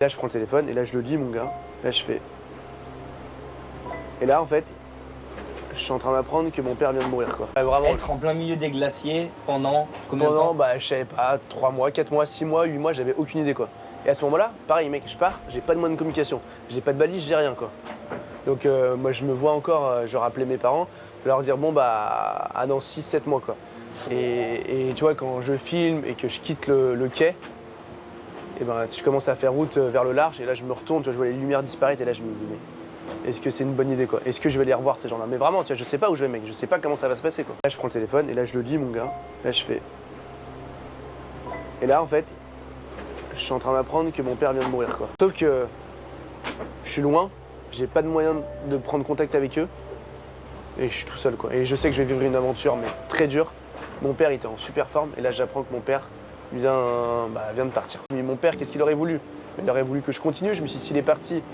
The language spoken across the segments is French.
Là, je prends le téléphone et là, je le dis, mon gars. Là, je fais. Et là, en fait, je suis en train d'apprendre que mon père vient de mourir, quoi. Vraiment. Être en plein milieu des glaciers pendant combien de temps? Bah, je savais pas, 3 mois, 4 mois, 6 mois, 8 mois, j'avais aucune idée, quoi. Et à ce moment-là, pareil, mec, je pars, j'ai pas de moyen de communication. J'ai pas de balise, j'ai rien, quoi. Donc, moi, je me vois encore, je rappelais mes parents, leur dire, bon, bah, dans 6-7 mois, quoi. Et tu vois, quand je filme et que je quitte le quai, et ben, je commence à faire route vers le large et là je me retourne, tu vois, je vois les lumières disparaître et là je me dis mais est-ce que c'est une bonne idée, quoi? Est-ce que je vais les revoir ces gens-là? Mais vraiment, tu vois, je sais pas où je vais, mec, je sais pas comment ça va se passer, quoi. Là je prends le téléphone et là je le dis, mon gars, là je fais. Et là en fait, je suis en train d'apprendre que mon père vient de mourir, quoi. Sauf que je suis loin, j'ai pas de moyen de prendre contact avec eux et je suis tout seul, quoi. Et je sais que je vais vivre une aventure mais très dure. Mon père était en super forme et là j'apprends que mon père vient de partir. Mais mon père, qu'est-ce qu'il aurait voulu? Il aurait voulu que je continue. Je me suis dit, s'il est parti,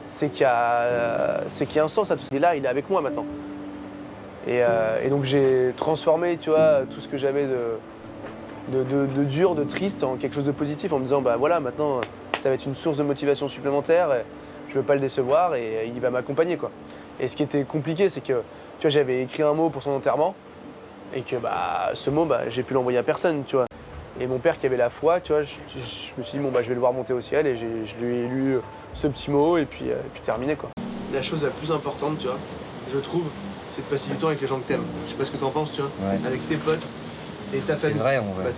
c'est qu'il y a un sens à tout ça. Il est là, il est avec moi maintenant. Et donc j'ai transformé, tu vois, tout ce que j'avais de dur, de triste en quelque chose de positif en me disant, bah voilà, maintenant ça va être une source de motivation supplémentaire. Et je veux pas le décevoir et il va m'accompagner, quoi. Et ce qui était compliqué, c'est que, tu vois, j'avais écrit un mot pour son enterrement et que ce mot, j'ai pu l'envoyer à personne, tu vois. Et mon père qui avait la foi, tu vois, je me suis dit, bon, je vais le voir monter au ciel et je lui ai lu ce petit mot et puis terminé, quoi. La chose la plus importante, tu vois, je trouve, c'est de passer du temps avec les gens que t'aimes. Je sais pas ce que t'en penses, tu vois, ouais. avec tes potes et ta famille. C'est vrai, en vrai.